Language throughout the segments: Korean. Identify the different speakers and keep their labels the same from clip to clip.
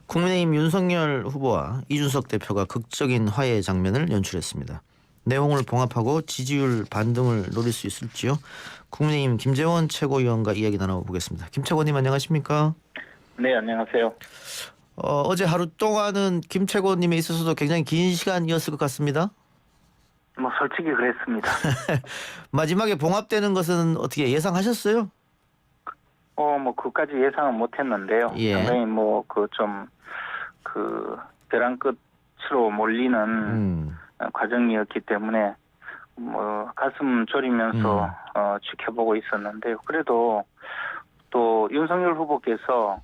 Speaker 1: 국민의힘 윤석열 후보와 이준석 대표가 극적인 화해 장면을 연출했습니다. 내용을 봉합하고 지지율 반등을 노릴 수 있을지요? 국민의힘 김재원 최고위원과 이야기 나눠보겠습니다. 김 최고님 안녕하십니까?
Speaker 2: 네, 안녕하세요.
Speaker 1: 어제 하루 동안은 김 최고님에 있어서도 굉장히 긴 시간이었을 것 같습니다.
Speaker 2: 뭐 솔직히 그랬습니다.
Speaker 1: 마지막에 봉합되는 것은 어떻게 예상하셨어요?
Speaker 2: 뭐 그까지 예상은 못했는데요.
Speaker 1: 예.
Speaker 2: 상당히 벼랑 끝으로 몰리는 과정이었기 때문에 뭐 가슴 졸이면서 지켜보고 있었는데요. 그래도 또 윤석열 후보께서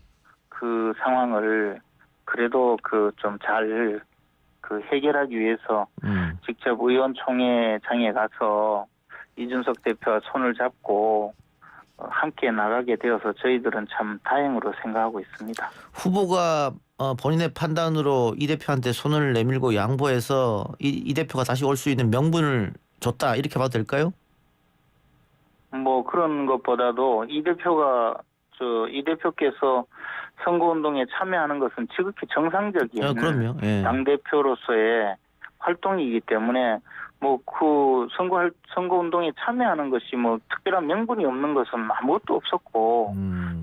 Speaker 2: 그 상황을 그래도 좀 잘 해결하기 위해서 직접 의원총회장에 가서 이준석 대표와 손을 잡고 함께 나가게 되어서 저희들은 참 다행으로 생각하고 있습니다.
Speaker 1: 후보가 본인의 판단으로 이 대표한테 손을 내밀고 양보해서 이 대표가 다시 올 수 있는 명분을 줬다 이렇게 봐도 될까요?
Speaker 2: 뭐 그런 것보다도 이 대표께서 선거운동에 참여하는 것은 지극히 정상적인
Speaker 1: 그럼요. 예.
Speaker 2: 당대표로서의 활동이기 때문에 뭐 그 선거운동에 참여하는 것이 뭐 특별한 명분이 없는 것은 아무것도 없었고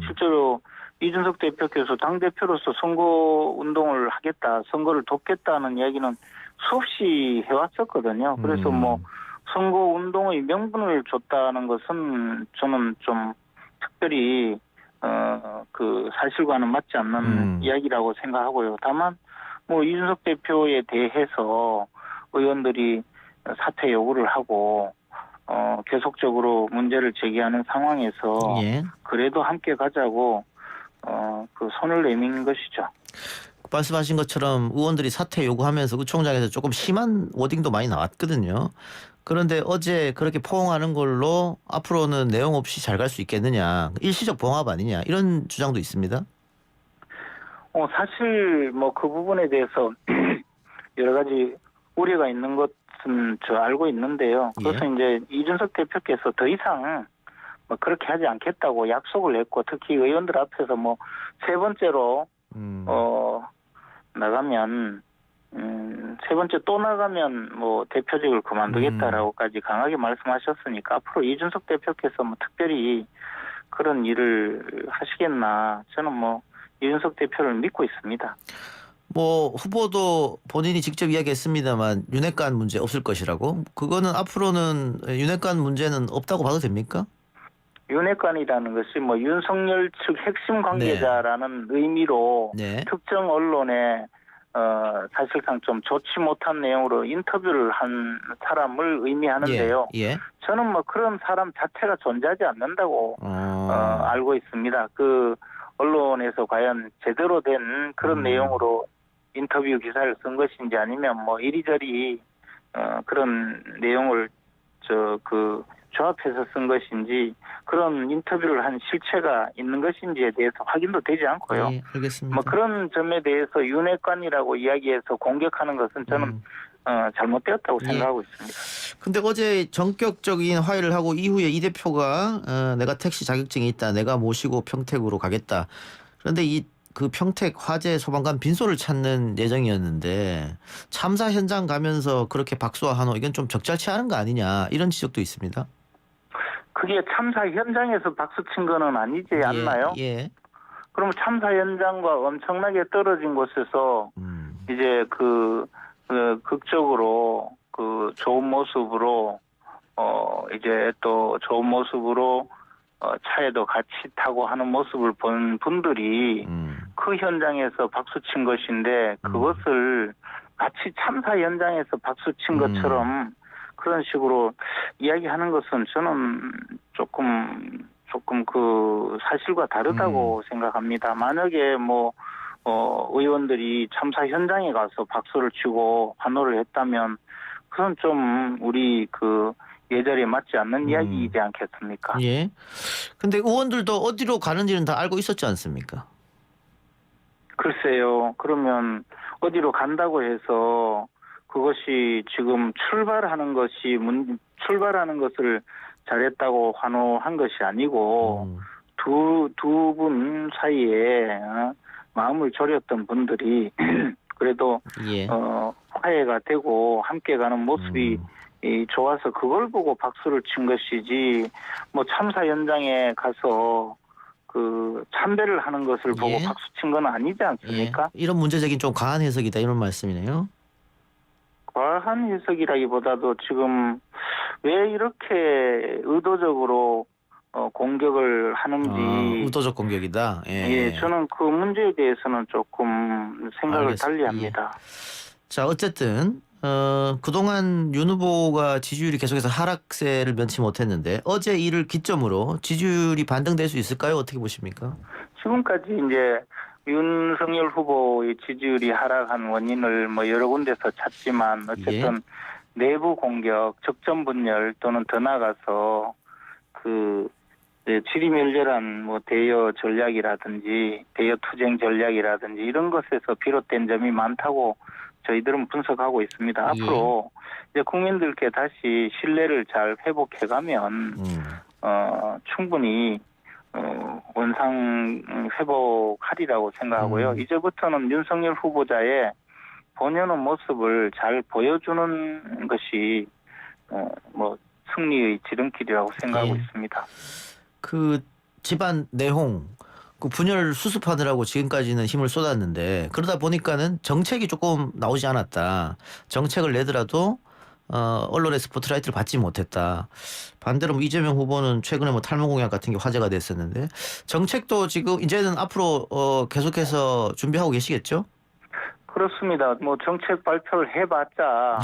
Speaker 2: 실제로 이준석 대표께서 당대표로서 선거운동을 하겠다, 선거를 돕겠다는 이야기는 수없이 해왔었거든요. 그래서 뭐 선거운동의 명분을 줬다는 것은 저는 좀 특별히 그 사실과는 맞지 않는 이야기라고 생각하고요. 다만 뭐 이준석 대표에 대해서 의원들이 사퇴 요구를 하고 계속적으로 문제를 제기하는 상황에서
Speaker 1: 예.
Speaker 2: 그래도 함께 가자고 그 손을 내민 것이죠.
Speaker 1: 말씀하신 것처럼 의원들이 사퇴 요구하면서 의총장에서 조금 심한 워딩도 많이 나왔거든요. 그런데 어제 그렇게 포옹하는 걸로 앞으로는 내용 없이 잘 갈 수 있겠느냐, 일시적 봉합 아니냐 이런 주장도 있습니다.
Speaker 2: 사실 뭐 그 부분에 대해서 여러 가지 우려가 있는 것은 저 알고 있는데요. 그것은 이제 이준석 대표께서 더 이상 뭐 그렇게 하지 않겠다고 약속을 했고, 특히 의원들 앞에서 뭐 세 번째로 나가면 세 번째 또 나가면 뭐 대표직을 그만두겠다라고까지 강하게 말씀하셨으니까 앞으로 이준석 대표께서 뭐 특별히 그런 일을 하시겠나, 저는 뭐 이준석 대표를 믿고 있습니다.
Speaker 1: 뭐 후보도 본인이 직접 이야기했습니다만 윤핵관 문제 없을 것이라고. 그거는 앞으로는 윤핵관 문제는 없다고 봐도 됩니까?
Speaker 2: 윤핵관이라는 것이 뭐 윤석열 측 핵심 관계자라는 의미로 특정 언론에 사실상 좀 좋지 못한 내용으로 인터뷰를 한 사람을 의미하는데요. 저는 뭐 그런 사람 자체가 존재하지 않는다고 알고 있습니다. 그 언론에서 과연 제대로 된 그런 내용으로 인터뷰 기사를 쓴 것인지, 아니면 뭐 이리저리 그런 내용을 조합해서 쓴 것인지, 그런 인터뷰를 한 실체가 있는 것인지에 대해서 확인도 되지 않고요.
Speaker 1: 예, 알겠습니다.
Speaker 2: 뭐 그런 점에 대해서 윤핵관이라고 이야기해서 공격하는 것은 저는 잘못되었다고 생각하고 있습니다.
Speaker 1: 근데 어제 전격적인 화해를 하고 이후에 이 대표가 내가 택시 자격증이 있다, 내가 모시고 평택으로 가겠다. 그런데 그 평택 화재 소방관 빈소를 찾는 예정이었는데 참사 현장 가면서 그렇게 박수와 환호, 이건 좀 적절치 않은 거 아니냐 이런 지적도 있습니다.
Speaker 2: 그게 참사 현장에서 박수 친 거는 아니지 않나요? 그럼 참사 현장과 엄청나게 떨어진 곳에서 이제 극적으로 좋은 모습으로 이제 또 좋은 모습으로 차에도 같이 타고 하는 모습을 본 분들이 그 현장에서 박수 친 것인데, 그것을 마치 참사 현장에서 박수 친 것처럼 그런 식으로 이야기하는 것은 저는 조금 그 사실과 다르다고 생각합니다. 만약에 뭐 의원들이 참사 현장에 가서 박수를 치고 환호를 했다면 그건 좀 우리 예절에 맞지 않는 이야기이지 않겠습니까?
Speaker 1: 예. 근데 의원들도 어디로 가는지는 다 알고 있었지 않습니까?
Speaker 2: 글쎄요. 그러면 어디로 간다고 해서 그것이 지금 출발하는 것을 잘했다고 환호한 것이 아니고 두 분 사이에 마음을 졸였던 분들이 그래도
Speaker 1: 예.
Speaker 2: 화해가 되고 함께 가는 모습이 좋아서 그걸 보고 박수를 친 것이지 뭐 참사 현장에 가서 그 참배를 하는 것을 보고
Speaker 1: 예.
Speaker 2: 박수 친 건 아니지 않습니까?
Speaker 1: 예. 이런 문제적인 좀 과한 해석이다 이런 말씀이네요.
Speaker 2: 과한 해석이라기보다도 지금 왜 이렇게 의도적으로 공격을 하는지
Speaker 1: 의도적 공격이다.
Speaker 2: 예, 저는 그 문제에 대해서는 조금 생각을
Speaker 1: 알겠습니다.
Speaker 2: 달리합니다.
Speaker 1: 자, 어쨌든 그동안 윤 후보가 지지율이 계속해서 하락세를 면치 못했는데 어제 이를 기점으로 지지율이 반등될 수 있을까요? 어떻게 보십니까?
Speaker 2: 지금까지 이제 윤석열 후보의 지지율이 하락한 원인을 뭐 여러 군데서 찾지만 어쨌든 내부 공격, 적정 분열 또는 더 나아가서 그 지리멸렬한 뭐 대여 전략이라든지 대여 투쟁 전략이라든지 이런 것에서 비롯된 점이 많다고 저희들은 분석하고 있습니다. 앞으로 이제 국민들께 다시 신뢰를 잘 회복해가면 충분히 원상 회복하리라고 생각하고요. 이제부터는 윤석열 후보자의 본연의 모습을 잘 보여주는 것이 뭐 승리의 지름길이라고 생각하고 있습니다.
Speaker 1: 그 집안 내홍, 그 분열 수습하느라고 지금까지는 힘을 쏟았는데 그러다 보니까는 정책이 조금 나오지 않았다. 정책을 내더라도 언론의 스포트라이트를 받지 못했다. 반대로 뭐 이재명 후보는 최근에 뭐 탈모 공약 같은 게 화제가 됐었는데 정책도 지금 이제는 앞으로 계속해서 준비하고 계시겠죠?
Speaker 2: 그렇습니다. 뭐 정책 발표를 해봤자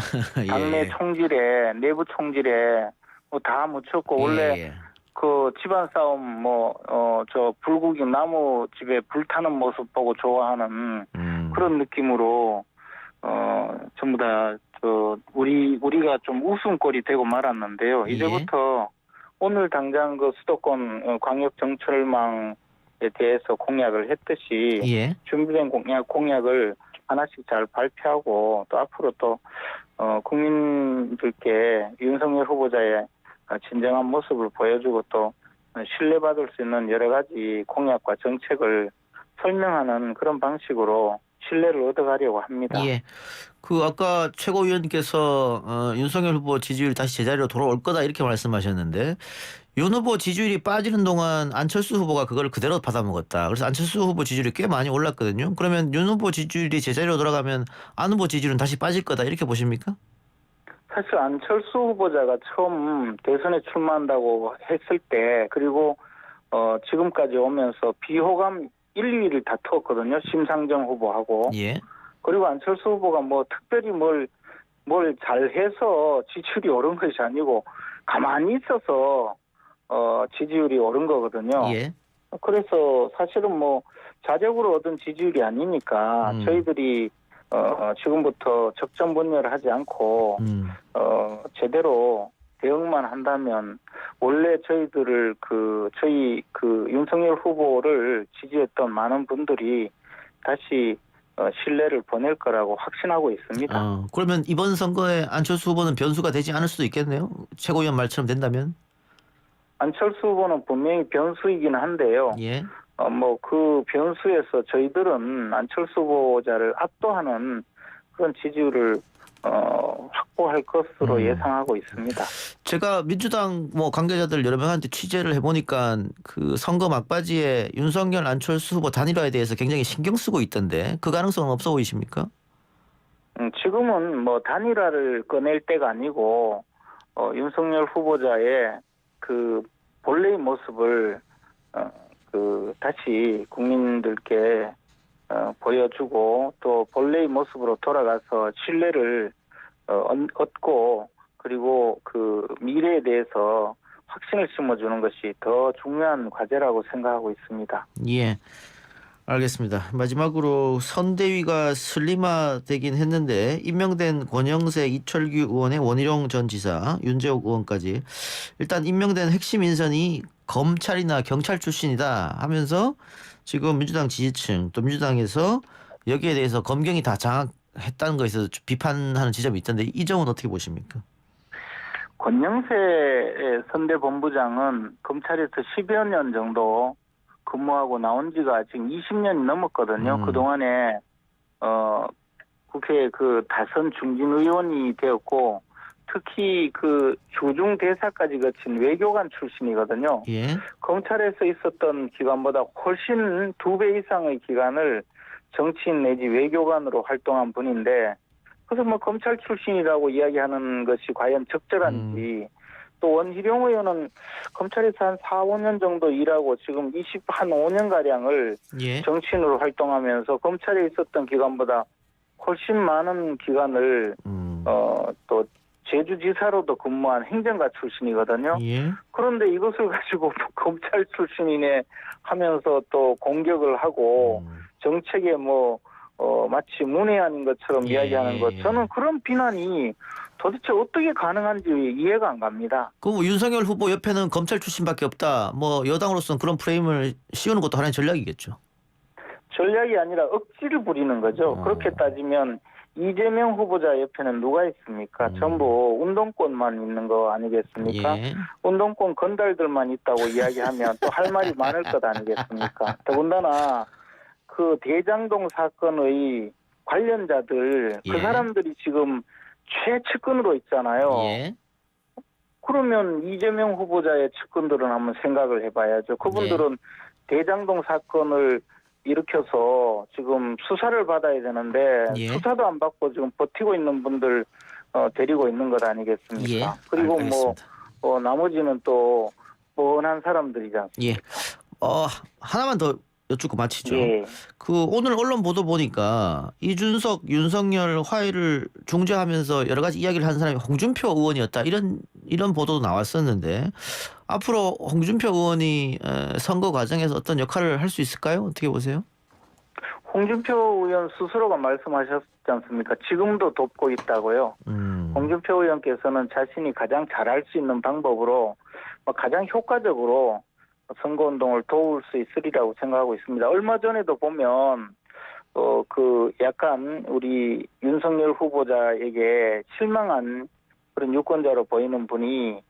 Speaker 2: 당내 총질에 내부 총질에 뭐 다 묻혔고 원래 그 집안 싸움 저 불고기 나무 집에 불타는 모습 보고 좋아하는 그런 느낌으로 전부 다 우리가 좀 웃음거리 되고 말았는데요. 이제부터 오늘 당장 그 수도권 광역 정철망에 대해서 공약을 했듯이 준비된 공약을 하나씩 잘 발표하고 또 앞으로 또 국민들께 윤석열 후보자의 진정한 모습을 보여주고 또 신뢰받을 수 있는 여러 가지 공약과 정책을 설명하는 그런 방식으로 신뢰를 얻어가려고 합니다.
Speaker 1: 예. 그 아까 최고위원께서 윤석열 후보 지지율 다시 제자리로 돌아올 거다 이렇게 말씀하셨는데 윤 후보 지지율이 빠지는 동안 안철수 후보가 그걸 그대로 받아먹었다. 그래서 안철수 후보 지지율이 꽤 많이 올랐거든요. 그러면 윤 후보 지지율이 제자리로 돌아가면 안 후보 지지율은 다시 빠질 거다 이렇게 보십니까?
Speaker 2: 사실 안철수 후보자가 처음 대선에 출마한다고 했을 때 그리고 지금까지 오면서 비호감 1, 2위를 다투었거든요. 심상정 후보하고. 그리고 안철수 후보가 뭐 특별히 뭘 잘해서 지지율이 오른 것이 아니고 가만히 있어서 지지율이 오른 거거든요. 그래서 사실은 뭐 자력으로 얻은 지지율이 아니니까 저희들이 지금부터 적정 분열을 하지 않고 제대로 대응만 한다면 원래 저희들을 저희 윤석열 후보를 지지했던 많은 분들이 다시 신뢰를 보낼 거라고 확신하고 있습니다.
Speaker 1: 그러면 이번 선거에 안철수 후보는 변수가 되지 않을 수도 있겠네요. 최고위원 말처럼 된다면.
Speaker 2: 안철수 후보는 분명히 변수이긴 한데요. 뭐 그 변수에서 저희들은 안철수 후보자를 압도하는 그런 지지율을 확보할 것으로 예상하고 있습니다.
Speaker 1: 제가 민주당 뭐 관계자들 여러 명한테 취재를 해보니까 그 선거 막바지에 윤석열 안철수 후보 단일화에 대해서 굉장히 신경 쓰고 있던데 그 가능성은 없어 보이십니까?
Speaker 2: 지금은 뭐 단일화를 꺼낼 때가 아니고 윤석열 후보자의 그 본래의 모습을 다시 국민들께 보여주고 또 본래의 모습으로 돌아가서 신뢰를 얻고 그리고 그 미래에 대해서 확신을 심어주는 것이 더 중요한 과제라고 생각하고 있습니다.
Speaker 1: 예, 알겠습니다. 마지막으로 선대위가 슬림화되긴 했는데 임명된 권영세, 이철규 의원의 원희룡 전 지사, 윤재옥 의원까지 일단 임명된 핵심 인선이 검찰이나 경찰 출신이다 하면서 지금 민주당 지지층 또 민주당에서 여기에 대해서 검경이 다 장악했다는 것에 있어서 비판하는 지점이 있던데 이 점은 어떻게 보십니까?
Speaker 2: 권영세 선대본부장은 검찰에서 10여 년 정도 근무하고 나온 지가 지금 20년이 넘었거든요. 그동안에 국회 그 다선 중진 의원이 되었고 특히 그 주중 대사까지 거친 외교관 출신이거든요.
Speaker 1: 예.
Speaker 2: 검찰에서 있었던 기간보다 훨씬 2배 이상의 기간을 정치인 내지 외교관으로 활동한 분인데 그래서 뭐 검찰 출신이라고 이야기하는 것이 과연 적절한지 또 원희룡 의원은 검찰에서 한 4, 5년 정도 일하고 지금 한 5년가량을
Speaker 1: 예.
Speaker 2: 정치인으로 활동하면서 검찰에 있었던 기간보다 훨씬 많은 기간을 또 제주지사로도 근무한 행정가 출신이거든요.
Speaker 1: 예.
Speaker 2: 그런데 이것을 가지고 검찰 출신이네 하면서 또 공격을 하고 정책에 마치 문외한인 것처럼
Speaker 1: 예.
Speaker 2: 이야기하는 것 저는 그런 비난이 도대체 어떻게 가능한지 이해가 안 갑니다.
Speaker 1: 그럼 윤석열 후보 옆에는 검찰 출신밖에 없다. 뭐 여당으로서는 그런 프레임을 씌우는 것도 하나의 전략이겠죠.
Speaker 2: 전략이 아니라 억지를 부리는 거죠. 그렇게 따지면 이재명 후보자 옆에는 누가 있습니까? 전부 운동권만 있는 거 아니겠습니까?
Speaker 1: 예.
Speaker 2: 운동권 건달들만 있다고 이야기하면 또 할 말이 많을 것 아니겠습니까? 더군다나 그 대장동 사건의 관련자들
Speaker 1: 예.
Speaker 2: 그 사람들이 지금 최측근으로 있잖아요.
Speaker 1: 예.
Speaker 2: 그러면 이재명 후보자의 측근들은 한번 생각을 해봐야죠. 그분들은 대장동 사건을 일으켜서 지금 수사를 받아야 되는데
Speaker 1: 예.
Speaker 2: 수사도 안 받고 지금 버티고 있는 분들 데리고 있는 것 아니겠습니까?
Speaker 1: 예.
Speaker 2: 그리고
Speaker 1: 알겠습니다.
Speaker 2: 나머지는 또 뻔한 사람들이지 않습니까?
Speaker 1: 예. 하나만 더 여쭙고 마치죠.
Speaker 2: 예.
Speaker 1: 그 오늘 언론 보도 보니까 이준석, 윤석열 화해를 중재하면서 여러 가지 이야기를 한 사람이 홍준표 의원이었다. 이런 보도도 나왔었는데 앞으로 홍준표 의원이 선거 과정에서 어떤 역할을 할 수 있을까요? 어떻게 보세요?
Speaker 2: 홍준표 의원 스스로가 말씀하셨지 않습니까? 지금도 돕고 있다고요. 홍준표 의원께서는 자신이 가장 잘할 수 있는 방법으로 가장 효과적으로 선거운동을 도울 수 있으리라고 생각하고 있습니다. 얼마 전에도 보면 약간 우리 윤석열 후보자에게 실망한 그런 유권자로 보이는 분이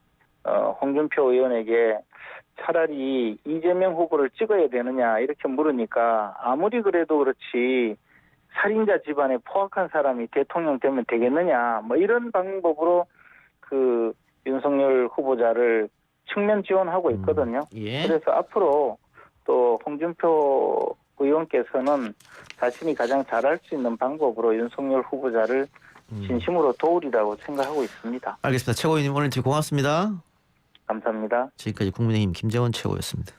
Speaker 2: 홍준표 의원에게 차라리 이재명 후보를 찍어야 되느냐 이렇게 물으니까 아무리 그래도 그렇지 살인자 집안에 포악한 사람이 대통령 되면 되겠느냐 이런 방법으로 그 윤석열 후보자를 측면 지원하고 있거든요.
Speaker 1: 예.
Speaker 2: 그래서 앞으로 또 홍준표 의원께서는 자신이 가장 잘할 수 있는 방법으로 윤석열 후보자를 진심으로 도우리라고 생각하고 있습니다.
Speaker 1: 알겠습니다. 최고위원님 오늘 인터뷰 고맙습니다.
Speaker 2: 감사합니다.
Speaker 1: 지금까지 국민의힘 김재원 최고였습니다.